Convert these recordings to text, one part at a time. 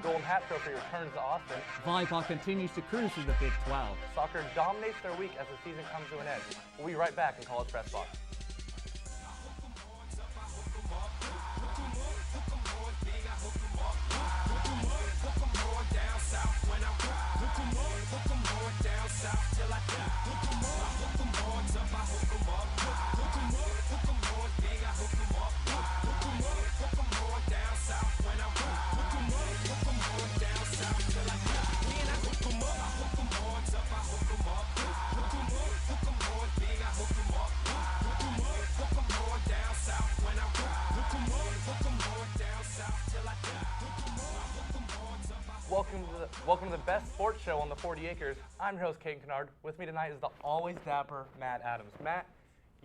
Golden Hat Trophy returns to Austin. Volleyball continues to cruise through the Big 12. Soccer dominates their week as the season comes to an end. We'll be right back in College Press Box. Welcome to the best sports show on the 40 acres. I'm your host, Caden Kinard. With me tonight is the always dapper Matt Adams. Matt,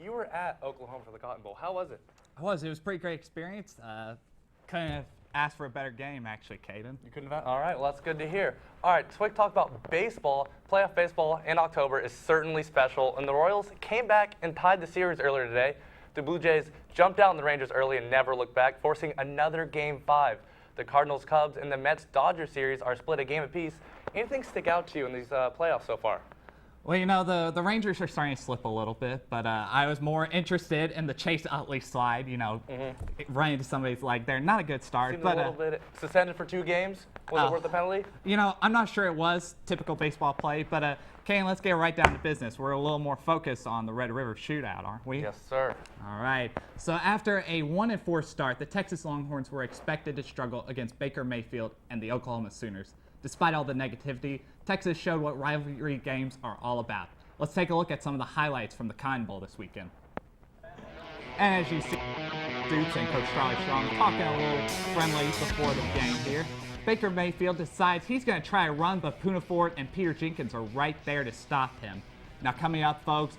you were at Oklahoma for the Cotton Bowl. How was it? It was a pretty great experience. Couldn't have asked for a better game, actually, Caden. You couldn't have? All right, well, that's good to hear. All right, so we talk about baseball. Playoff baseball in October is certainly special, and the Royals came back and tied the series earlier today. The Blue Jays jumped out on the Rangers early and never looked back, forcing another Game 5. The Cardinals-Cubs and the Mets-Dodgers series are split a game apiece. Anything stick out to you in these playoffs so far? Well, you know, the Rangers are starting to slip a little bit, but I was more interested in the Chase Utley slide, you know, running into somebody's leg there. Not a good start. Seemed but a little bit suspended for 2 games. Was it worth the penalty? You know, I'm not sure it was typical baseball play, but Kane, let's get right down to business. We're a little more focused on the Red River shootout, aren't we? Yes, sir. All right. So after a 1-4 start, the Texas Longhorns were expected to struggle against Baker Mayfield and the Oklahoma Sooners. Despite all the negativity, Texas showed what rivalry games are all about. Let's take a look at some of the highlights from the Cotton Bowl this weekend. And as you see, Dukes and Coach Charlie Strong talking a little friendly before the game here. Baker Mayfield decides he's going to try a run, but Poona Ford and Peter Jenkins are right there to stop him. Now coming up, folks,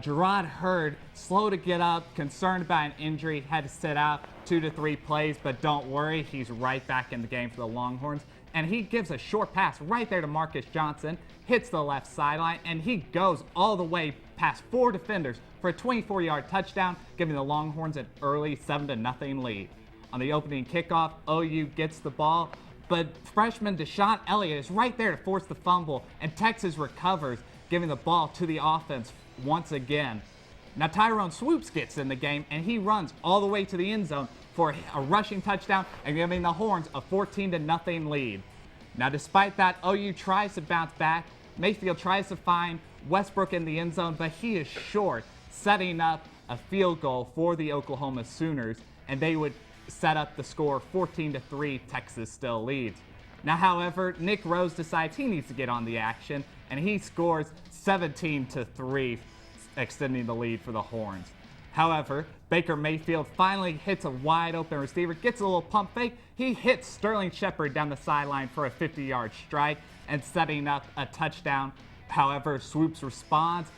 Gerard Hurd, slow to get up, concerned about an injury, had to sit out 2 to 3 plays, but don't worry, he's right back in the game for the Longhorns. And he gives a short pass right there to Marcus Johnson, hits the left sideline, and he goes all the way past 4 defenders for a 24-yard touchdown, giving the Longhorns an early 7-0 lead. On the opening kickoff, OU gets the ball, but freshman Deshaun Elliott is right there to force the fumble, and Texas recovers, giving the ball to the offense once again. Now Tyrone Swoops gets in the game, and he runs all the way to the end zone for a rushing touchdown and giving the Horns a 14-0 lead. Now despite that, OU tries to bounce back. Mayfield tries to find Westbrook in the end zone, but he is short, setting up a field goal for the Oklahoma Sooners, and they would set up the score 14-3. Texas still leads. Now, however, Nick Rose decides he needs to get on the action, and he scores 17-3, extending the lead for the Horns. However, Baker Mayfield finally hits a wide open receiver, gets a little pump fake. He hits Sterling Shepard down the sideline for a 50-yard strike and setting up a touchdown. However, Swoops responds,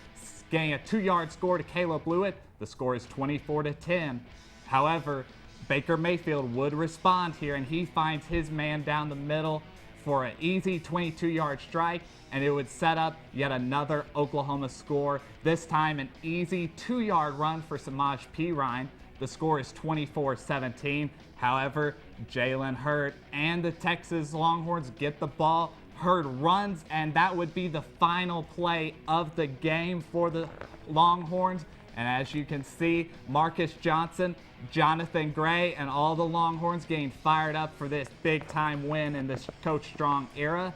getting a 2-yard score to Caleb Blewett. The score is 24-10. However, Baker Mayfield would respond here, and he finds his man down the middle for an easy 22-yard strike, and it would set up yet another Oklahoma score, this time an easy 2-yard run for Samaj Pirine. The score is 24-17. However, Jalen Hurd and the Texas Longhorns get the ball. Hurd runs, and that would be the final play of the game for the Longhorns. And as you can see, Marcus Johnson, Jonathan Gray, and all the Longhorns getting fired up for this big-time win in this Coach Strong era.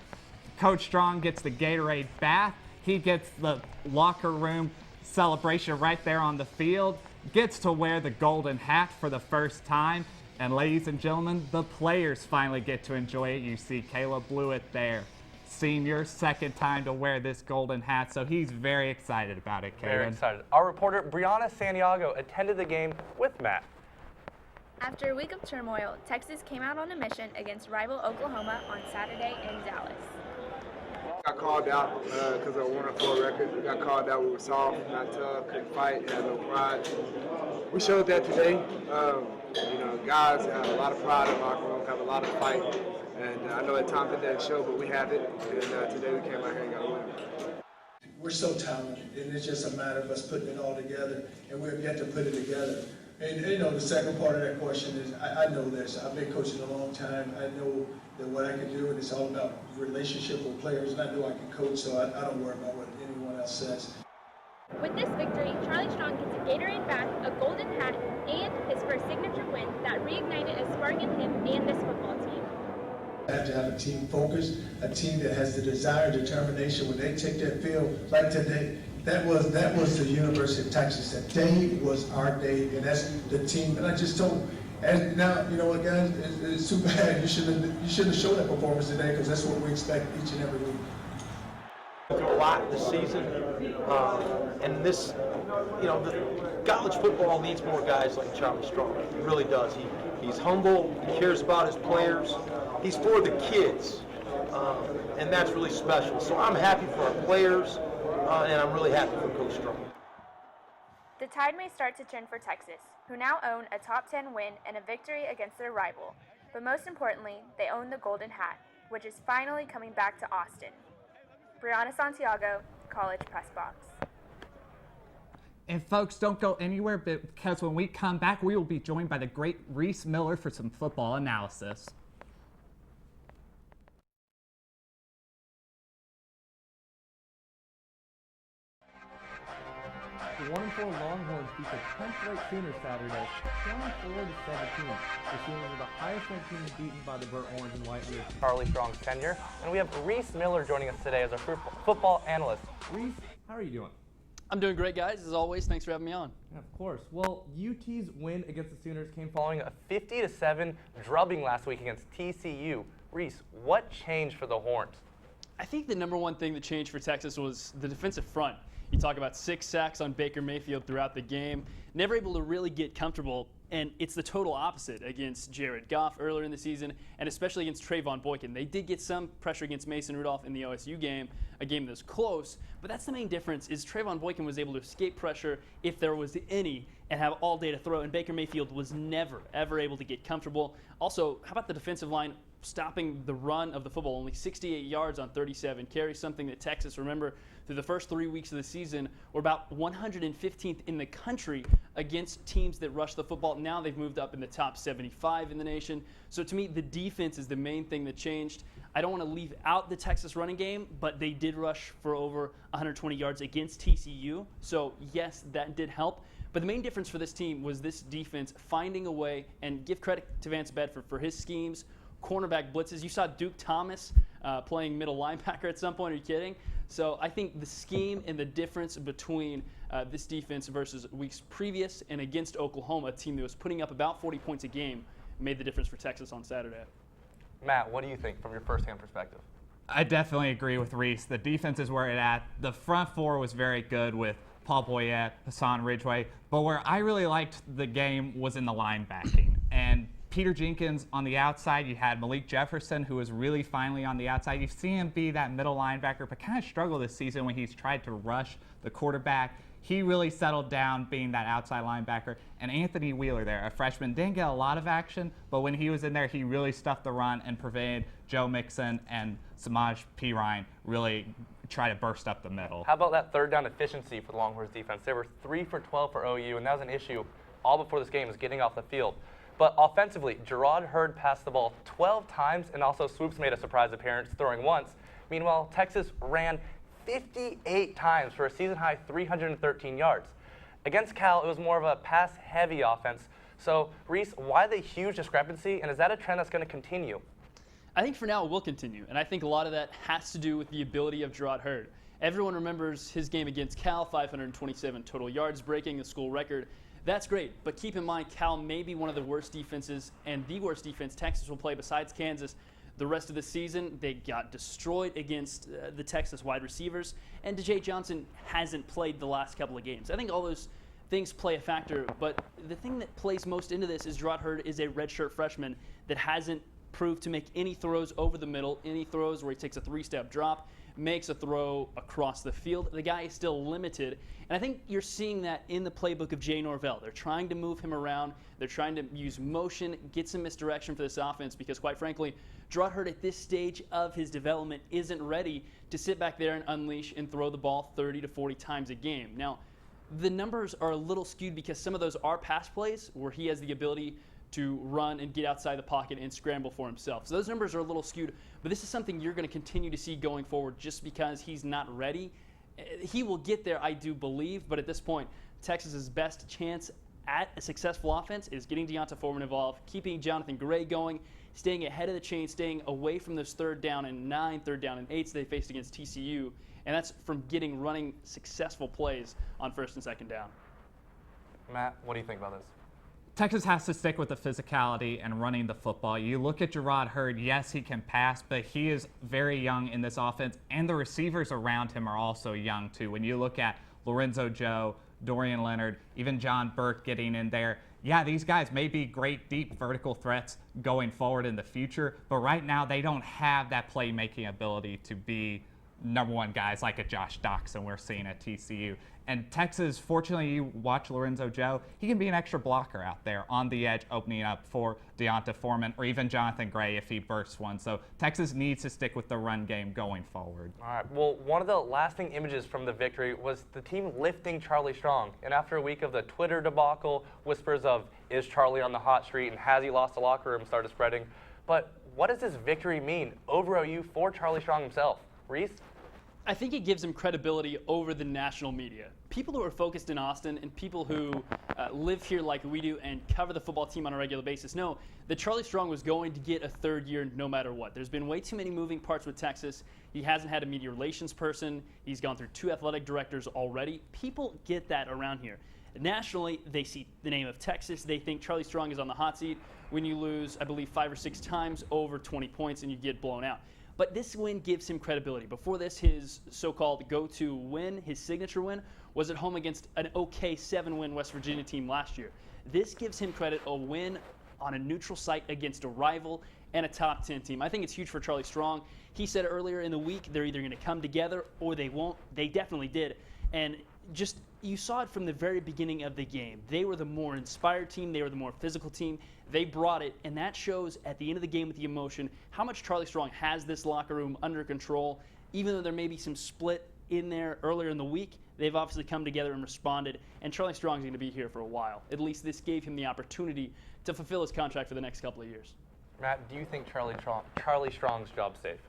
Coach Strong gets the Gatorade bath. He gets the locker room celebration right there on the field, gets to wear the golden hat for the first time. And ladies and gentlemen, the players finally get to enjoy it. You see Caleb Blewett there. Senior, second time to wear this golden hat, so he's very excited about it, Karen. Very excited. Our reporter, Brianna Santiago, attended the game with Matt. After a week of turmoil, Texas came out on a mission against rival Oklahoma on Saturday in Dallas. Got called out because of a 1-4 record. We got called out. We were soft, not tough, couldn't fight, had no pride. We showed that today. Guys have a lot of pride in the locker room, have a lot of fight. And I know at times it didn't show, but we have it. And today we came out here and got a win. We're so talented, and it's just a matter of us putting it all together, and we're yet to put it together. And you know, the second part of that question is, I know this. I've been coaching a long time. I know that what I can do, and it's all about relationship with players, and I know I can coach, so I don't worry about what anyone else says. With this victory, Charlie Strong gets a Gatorade bag, a golden hat, and his first signature win that reignited a spark in him and this football team. I have to have a team focus, a team that has the desire, determination. When they take that field, like today, that was the University of Texas. That day was our day, and that's the team. And I just told them, and now, you know what, guys, it's too bad. You shouldn't have showed that performance today, because that's what we expect each and every week. Through a lot this season, and this, you know, the college football needs more guys like Charlie Strong. He really does. He's humble. He cares about his players. He's for the kids, and that's really special. So I'm happy for our players, and I'm really happy for Coach Strong. The tide may start to turn for Texas, who now own a top 10 win and a victory against their rival. But most importantly, they own the golden hat, which is finally coming back to Austin. Brianna Santiago, College Press Box. And folks, don't go anywhere because when we come back, we will be joined by the great Reese Miller for some football analysis. The 1-4 Longhorns beat the 10th-ranked Sooners Saturday, 24-17. The Sooners are the highest-ranked team beaten by the burnt orange and white under Charlie Strong's tenure. And we have Reese Miller joining us today as our football analyst. Reese, how are you doing? I'm doing great, guys. As always, thanks for having me on. Yeah, of course. Well, UT's win against the Sooners came following a 50-7 drubbing last week against TCU. Reese, what changed for the Horns? I think the number one thing that changed for Texas was the defensive front. You talk about 6 sacks on Baker Mayfield throughout the game, never able to really get comfortable, and it's the total opposite against Jared Goff earlier in the season, and especially against Trayvon Boykin. They did get some pressure against Mason Rudolph in the OSU game, a game that was close, but that's the main difference is Trayvon Boykin was able to escape pressure if there was any and have all day to throw, and Baker Mayfield was never, ever able to get comfortable. Also, how about the defensive line stopping the run of the football? Only 68 yards on 37 carries, something that Texas, remember, through the first 3 weeks of the season, were about 115th in the country against teams that rush the football. Now they've moved up in the top 75 in the nation. So to me, the defense is the main thing that changed. I don't want to leave out the Texas running game, but they did rush for over 120 yards against TCU. So yes, that did help. But the main difference for this team was this defense finding a way, and give credit to Vance Bedford for his schemes, cornerback blitzes. You saw Duke Thomas playing middle linebacker at some point. Are you kidding? So I think the scheme and the difference between this defense versus weeks previous and against Oklahoma, a team that was putting up about 40 points a game, made the difference for Texas on Saturday. Matt, what do you think from your first-hand perspective? I definitely agree with Reese. The defense is where it's at. The front four was very good with Paul Boyette, Hassan Ridgeway, but where I really liked the game was in the linebacking. And Peter Jenkins on the outside, you had Malik Jefferson, who was really finally on the outside. You've seen him be that middle linebacker, but kind of struggle this season when he's tried to rush the quarterback. He really settled down being that outside linebacker. And Anthony Wheeler there, a freshman, didn't get a lot of action, but when he was in there, he really stuffed the run and prevented Joe Mixon and Samaj P. Ryan really try to burst up the middle. How about that third down efficiency for the Longhorns defense? They were 3 for 12 for OU, and that was an issue all before this game, was getting off the field. But offensively, Gerard Hurd passed the ball 12 times, and also Swoops made a surprise appearance, throwing once. Meanwhile, Texas ran 58 times for a season-high 313 yards. Against Cal, it was more of a pass-heavy offense. So, Reese, why the huge discrepancy, and is that a trend that's going to continue? I think for now it will continue, and I think a lot of that has to do with the ability of Gerard Hurd. Everyone remembers his game against Cal, 527 total yards, breaking the school record. That's great, but keep in mind Cal may be one of the worst defenses and the worst defense Texas will play besides Kansas the rest of the season. They got destroyed against the Texas wide receivers, and DJ Johnson hasn't played the last couple of games. I think all those things play a factor, but the thing that plays most into this is Gerard Hurd is a redshirt freshman that hasn't proved to make any throws over the middle, any throws where he takes a 3-step drop, makes a throw across the field. The guy is still limited, and I think you're seeing that in the playbook of Jay Norvell. They're trying to move him around. They're trying to use motion, get some misdirection for this offense because, quite frankly, Gerard Hurd at this stage of his development isn't ready to sit back there and unleash and throw the ball 30 to 40 times a game. Now, the numbers are a little skewed because some of those are pass plays where he has the ability to run and get outside the pocket and scramble for himself. So those numbers are a little skewed, but this is something you're going to continue to see going forward just because he's not ready. He will get there, I do believe, but at this point, Texas's best chance at a successful offense is getting D'Onta Foreman involved, keeping Jonathan Gray going, staying ahead of the chain, staying away from those 3rd down and 9, 3rd down and 8s they faced against TCU, and that's from running successful plays on 1st and 2nd down. Matt, what do you think about this? Texas has to stick with the physicality and running the football. You look at Gerard Hurd, yes, he can pass, but he is very young in this offense, and the receivers around him are also young too. When you look at Lorenzo Joe, Dorian Leonard, even John Burke getting in there, yeah, these guys may be great deep vertical threats going forward in the future, but right now they don't have that playmaking ability to be number 1 guys like a Josh Doxson we're seeing at TCU. And Texas, fortunately, you watch Lorenzo Joe, he can be an extra blocker out there on the edge, opening up for D'Onta Foreman or even Jonathan Gray if he bursts one. So Texas needs to stick with the run game going forward. All right. Well, one of the lasting images from the victory was the team lifting Charlie Strong. And after a week of the Twitter debacle, whispers of, is Charlie on the hot street and has he lost the locker room started spreading. But what does this victory mean over OU for Charlie Strong himself? Reese? I think it gives him credibility over the national media. People who are focused in Austin and people who live here like we do and cover the football team on a regular basis know that Charlie Strong was going to get a 3rd year no matter what. There's been way too many moving parts with Texas. He hasn't had a media relations person. He's gone through 2 athletic directors already. People get that around here. Nationally, they see the name of Texas. They think Charlie Strong is on the hot seat when you lose, I believe, 5 or 6 times over 20 points and you get blown out. But this win gives him credibility. Before this, his so-called go-to win, his signature win, was at home against an okay 7-win West Virginia team last year. This gives him credit, a win on a neutral site against a rival and a top 10 team. I think it's huge for Charlie Strong. He said earlier in the week they're either going to come together or they won't. They definitely did. And just you saw it from the very beginning of the game. They were the more inspired team. They were the more physical team. They brought it, and that shows at the end of the game with the emotion how much Charlie Strong has this locker room under control. Even though there may be some split in there earlier in the week, they've obviously come together and responded, and Charlie Strong's going to be here for a while. At least this gave him the opportunity to fulfill his contract for the next couple of years. Matt, do you think Charlie Strong's job's safe?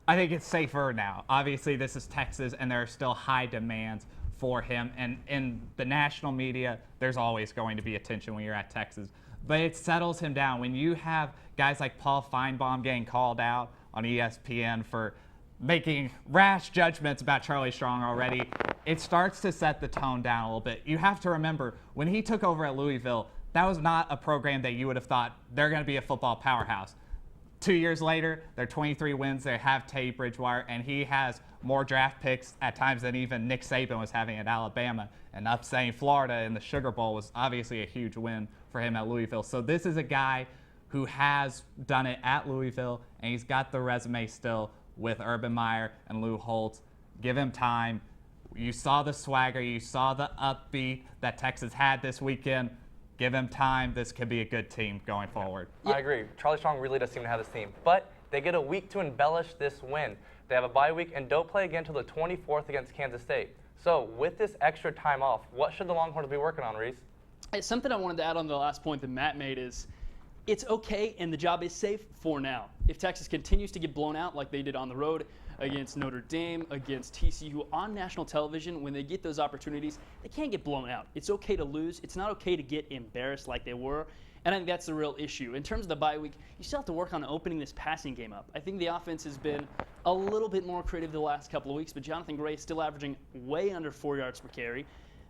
I think it's safer now. Obviously, this is Texas, and there are still high demands for him. And in the national media, there's always going to be attention when you're at Texas. But it settles him down. When you have guys like Paul Feinbaum getting called out on ESPN for making rash judgments about Charlie Strong already, it starts to set the tone down a little bit. You have to remember, when he took over at Louisville, that was not a program that you would have thought they're going to be a football powerhouse. 2 years later, they're 23 wins. They have Teddy Bridgewater, and he has more draft picks at times than even Nick Saban was having at Alabama. And upsetting Florida in the Sugar Bowl was obviously a huge win for him at Louisville. So this is a guy who has done it at Louisville, and he's got the resume still with Urban Meyer and Lou Holtz. Give him time. You saw the swagger. You saw the upbeat that Texas had this weekend. Give him time. This could be a good team going forward. I agree. Charlie Strong really does seem to have this team. But they get a week to embellish this win. They have a bye week and don't play again until the 24th against Kansas State. So with this extra time off, what should the Longhorns be working on, Reese? Something I wanted to add on the last point that Matt made is it's okay and the job is safe for now. If Texas continues to get blown out like they did on the road against Notre Dame, against TCU on national television, when they get those opportunities, they can't get blown out. It's okay to lose. It's not okay to get embarrassed like they were. And I think that's the real issue. In terms of the bye week, you still have to work on opening this passing game up. I think the offense has been a little bit more creative the last couple of weeks, but Jonathan Gray is still averaging way under 4 yards per carry.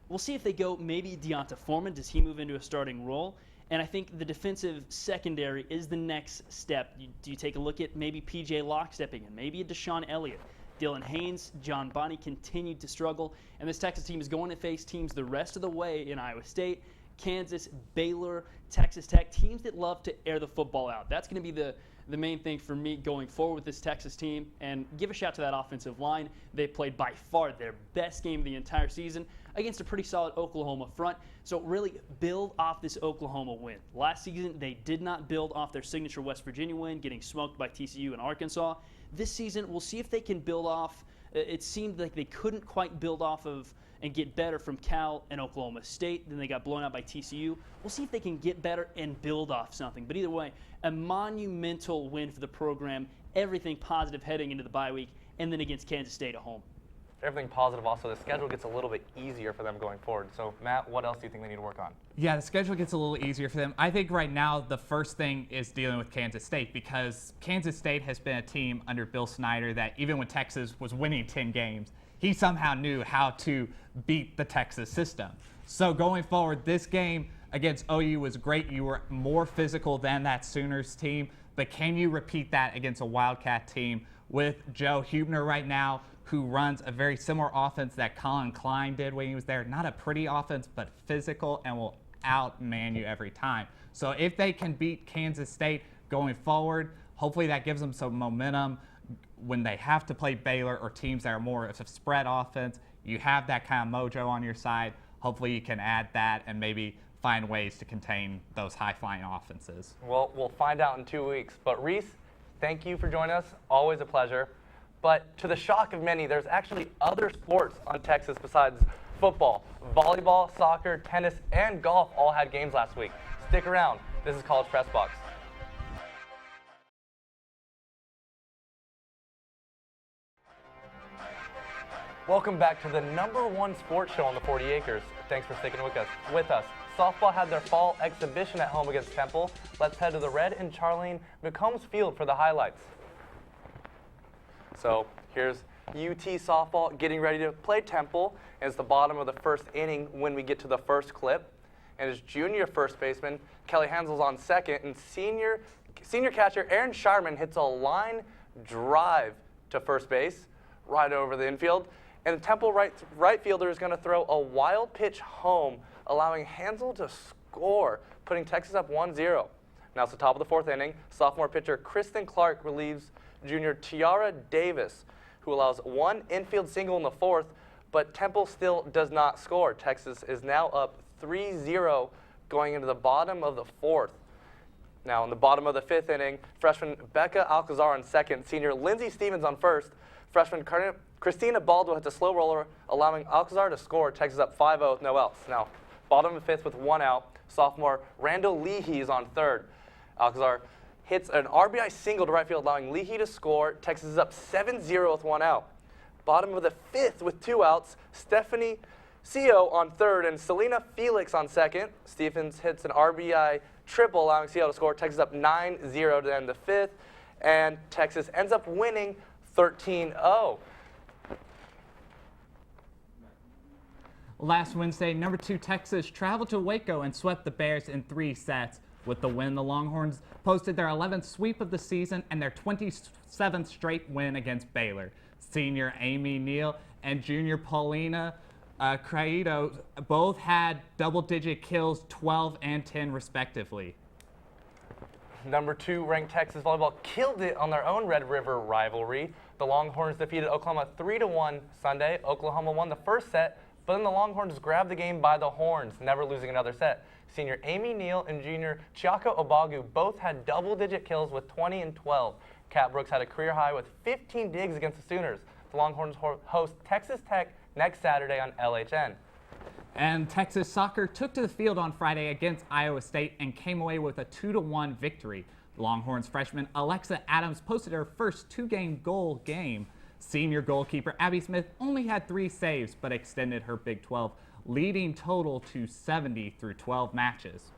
We'll see if they go maybe D'Onta Foreman. Does he move into a starting role? And I think the defensive secondary is the next step. Do you take a look at maybe P.J. Locke stepping in, maybe a Deshaun Elliott? Dylan Haynes, John Bonney continued to struggle. And this Texas team is going to face teams the rest of the way in Iowa State, Kansas, Baylor, Texas Tech, teams that love to air the football out. That's going to be the main thing for me going forward with this Texas team. And give a shout to that offensive line. They played by far their best game of the entire season against a pretty solid Oklahoma front. So really build off this Oklahoma win. Last season, they did not build off their signature West Virginia win, getting smoked by TCU and Arkansas. This season, we'll see if they can build off. It seemed like they couldn't quite build off of and get better from Cal and Oklahoma State. Then they got blown out by TCU. We'll see if they can get better and build off something. But either way, a monumental win for the program. Everything positive heading into the bye week, and then against Kansas State at home. Everything positive. Also, the schedule gets a little bit easier for them going forward. So, Matt, what else do you think they need to work on? Yeah, the schedule gets a little easier for them. I think right now the first thing is dealing with Kansas State, because Kansas State has been a team under Bill Snyder that even when Texas was winning 10 games, he somehow knew how to beat the Texas system. So going forward, this game against OU was great. You were more physical than that Sooners team, but can you repeat that against a Wildcat team with Joe Huebner right now, who runs a very similar offense that Colin Klein did when he was there? Not a pretty offense, but physical, and will outman you every time. So if they can beat Kansas State going forward, hopefully that gives them some momentum when they have to play Baylor or teams that are more of a spread offense. You have that kind of mojo on your side. Hopefully you can add that and maybe find ways to contain those high-flying offenses. Well, we'll find out in 2 weeks. But Reese, thank you for joining us. Always a pleasure. But to the shock of many, there's actually other sports on Texas besides football. Volleyball, soccer, tennis, and golf all had games last week. Stick around. This is College Press Box. Welcome back to the #1 sports show on the 40 acres. Thanks for sticking with us. Softball had their fall exhibition at home against Temple. Let's head to the Red and Charlene McCombs Field for the highlights. So here's UT softball getting ready to play Temple. And it's the bottom of the first inning when we get to the first clip. And it's junior first baseman Kelly Hansel's on second, and senior catcher Aaron Shireman hits a line drive to first base, right over the infield. And the Temple right fielder is going to throw a wild pitch home, allowing Hansel to score, putting Texas up 1-0. Now it's the top of the fourth inning. Sophomore pitcher Kristen Clark relieves junior Tiara Davis, who allows one infield single in the fourth, but Temple still does not score. Texas is now up 3-0 going into the bottom of the fourth. Now in the bottom of the fifth inning, freshman Becca Alcazar on second, senior Lindsey Stevens on first, freshman Christina Baldwin hits a slow roller, allowing Alcazar to score. Texas up 5-0 with no outs. Now, bottom of the fifth with one out, sophomore Randall Leahy is on third. Alcazar hits an RBI single to right field, allowing Leahy to score. Texas is up 7-0 with one out. Bottom of the fifth with two outs, Stephanie Seo on third and Selena Felix on second. Stephens hits an RBI triple, allowing Seo to score. Texas up 9-0 to end the fifth, and Texas ends up winning 13-0. Last Wednesday, #2 Texas traveled to Waco and swept the Bears in 3 sets. With the win, the Longhorns posted their 11th sweep of the season and their 27th straight win against Baylor. Senior Amy Neal and junior Paulina Craito both had double-digit kills, 12 and 10 respectively. #2 ranked Texas volleyball killed it on their own Red River rivalry. The Longhorns defeated Oklahoma 3-1 Sunday. Oklahoma won the first set, but then the Longhorns grabbed the game by the horns, never losing another set. Senior Amy Neal and junior Chiako Obagu both had double-digit kills with 20 and 12. Kat Brooks had a career high with 15 digs against the Sooners. The Longhorns host Texas Tech next Saturday on LHN. And Texas soccer took to the field on Friday against Iowa State and came away with a 2-1 victory. The Longhorns freshman Alexa Adams posted her first 2-game goal game. Senior goalkeeper Abby Smith only had 3 saves, but extended her Big 12 leading total to 70 through 12 matches.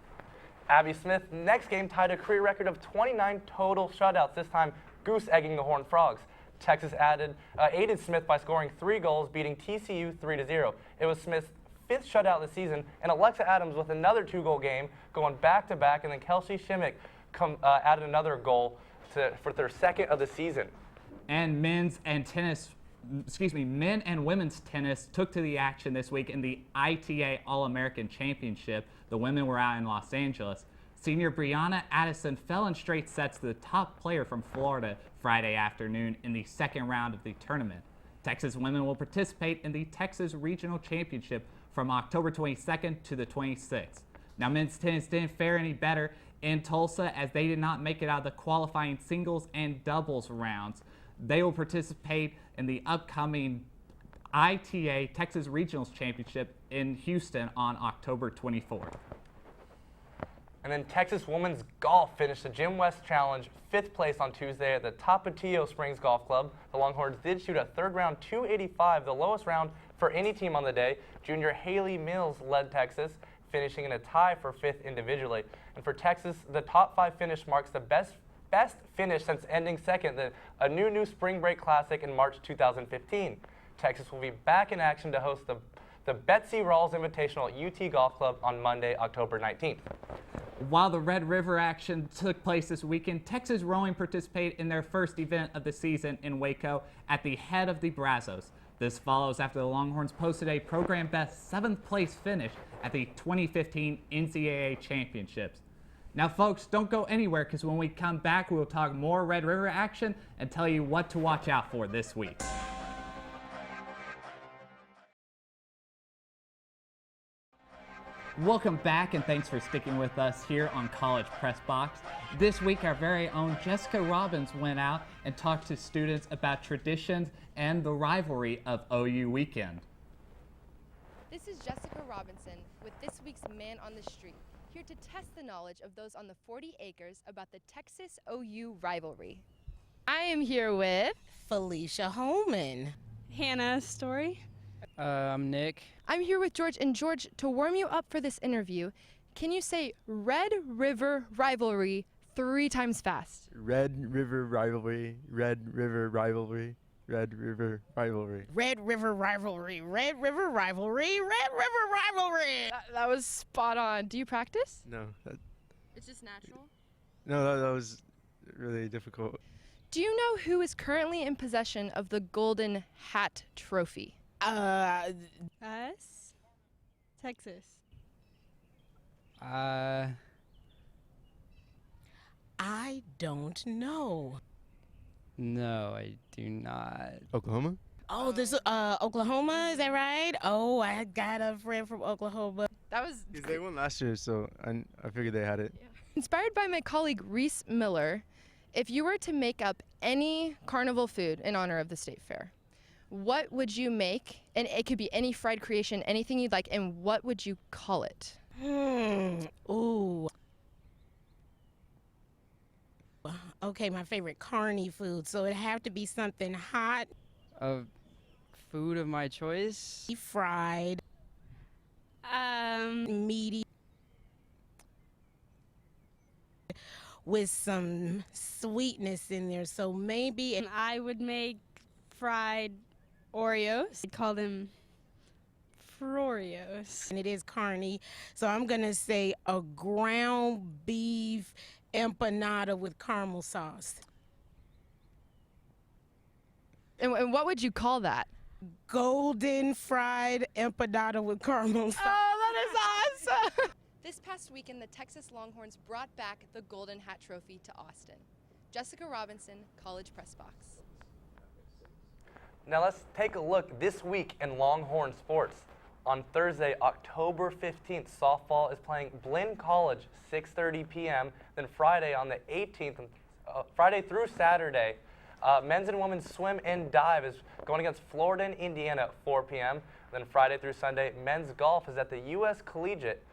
Abby Smith next game tied a career record of 29 total shutouts, this time goose-egging the Horned Frogs. Texas aided Smith by scoring 3 goals, beating TCU 3-0. It was Smith's 5th shutout of the season, and Alexa Adams with another 2-goal game, going back-to-back, and then Kelsey Shimmick added another goal for their 2nd of the season. And men and women's tennis took to the action this week in the ITA All-American Championship. The women were out in Los Angeles. Senior Brianna Addison fell in straight sets to the top player from Florida Friday afternoon in the 2nd round of the tournament. Texas women will participate in the Texas Regional Championship from October 22nd to the 26th. Now, men's tennis didn't fare any better in Tulsa as they did not make it out of the qualifying singles and doubles rounds. They will participate in the upcoming ITA Texas Regionals Championship in Houston on October 24th. And then Texas women's golf finished the Jim West Challenge 5th place on Tuesday at the Tapatio Springs Golf Club. The Longhorns did shoot a third round 285, the lowest round for any team on the day. Junior Haley Mills led Texas, finishing in a tie for 5th individually. And for Texas, the top 5 finish marks the best finish since ending second a new Spring Break Classic in March 2015. Texas will be back in action to host the Betsy Rawls Invitational at UT Golf Club on Monday, October 19th. While the Red River action took place this weekend, Texas rowing participated in their first event of the season in Waco at the head of the Brazos. This follows after the Longhorns posted a program best 7th place finish at the 2015 NCAA Championships. Now folks, don't go anywhere, because when we come back we will talk more Red River action and tell you what to watch out for this week. Welcome back, and thanks for sticking with us here on College Press Box. This week, our very own Jessica Robbins went out and talked to students about traditions and the rivalry of OU weekend. This is Jessica Robinson with this week's Man on the Street, here to test the knowledge of those on the 40 acres about the Texas OU rivalry. I am here with Felicia Holman. Hannah Story. I'm Nick. I'm here with George. And George, to warm you up for this interview, can you say Red River Rivalry 3 times fast? Red River Rivalry, Red River Rivalry, Red River Rivalry. Red River Rivalry, Red River Rivalry, Red River Rivalry. That was spot on. Do you practice? No. It's just natural? No, that was really difficult. Do you know who is currently in possession of the Golden Hat Trophy? Us. Texas. I don't know. No, I do not. Oklahoma? Oh, this Oklahoma, is that right? Oh, I got a friend from Oklahoma. That was... They won last year, so I figured they had it. Yeah. Inspired by my colleague Reese Miller, if you were to make up any carnival food in honor of the state fair, what would you make? And it could be any fried creation, anything you'd like, and what would you call it? Ooh. Okay, my favorite carny food, so it'd have to be something hot. Food of my choice? Fried. Meaty. With some sweetness in there, so maybe... And I would make fried Oreos. I'd call them Froreos. And it is carny, so I'm gonna say a ground beef empanada with caramel sauce. And what would you call that? Golden fried empanada with caramel sauce. Oh, that is awesome! This past weekend, the Texas Longhorns brought back the Golden Hat Trophy to Austin. Jessica Robinson, College Press Box. Now let's take a look this week in Longhorn sports. On Thursday, October 15th, softball is playing Blinn College, 6:30 p.m. Then Friday on the 18th, Friday through Saturday, men's and women's swim and dive is going against Florida and Indiana at 4 p.m. Then Friday through Sunday, men's golf is at the U.S. Collegiate.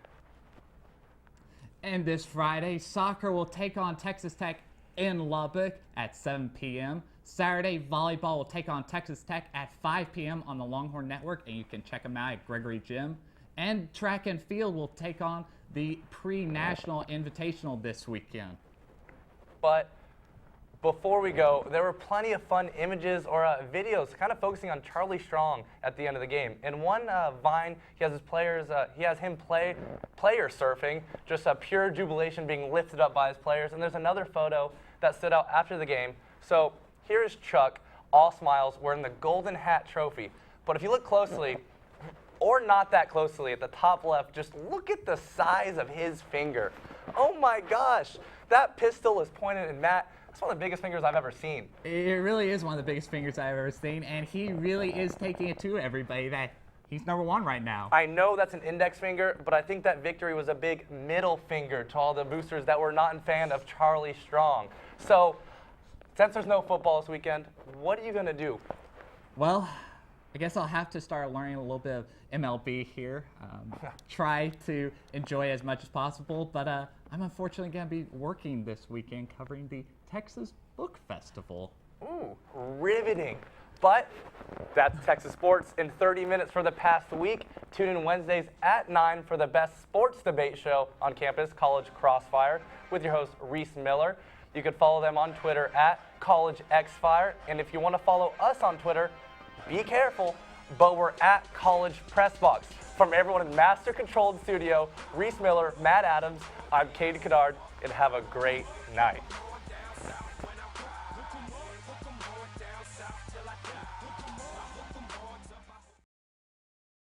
And this Friday, soccer will take on Texas Tech in Lubbock at 7 p.m. Saturday, volleyball will take on Texas Tech at 5 p.m. on the Longhorn Network, and you can check them out at Gregory Gym. And track and field will take on the pre-national invitational this weekend. But before we go, there were plenty of fun images or videos kind of focusing on Charlie Strong at the end of the game. In one Vine, he has his players, player surfing, just a pure jubilation being lifted up by his players. And there's another photo that stood out after the game. So here's Chuck, all smiles, wearing the Golden Hat Trophy. But if you look closely, or not that closely, at the top left, just look at the size of his finger. Oh my gosh, that pistol is pointed at Matt. That's one of the biggest fingers I've ever seen. It really is one of the biggest fingers I've ever seen, and he really is taking it to everybody that he's #1 right now. I know that's an index finger, but I think that victory was a big middle finger to all the boosters that were not a fan of Charlie Strong. So, since there's no football this weekend, what are you going to do? Well, I guess I'll have to start learning a little bit of MLB here. Try to enjoy as much as possible, but I'm unfortunately going to be working this weekend covering the Texas Book Festival. Ooh, riveting. But that's Texas Sports in 30 minutes for the past week. Tune in Wednesdays at 9 for the best sports debate show on campus, College Crossfire, with your host, Reese Miller. You can follow them on Twitter at CollegeXFire. And if you want to follow us on Twitter, be careful, but we're at College Press Box. From everyone in Master Controlled Studio, Reese Miller, Matt Adams, I'm Caden Kinard, and have a great night.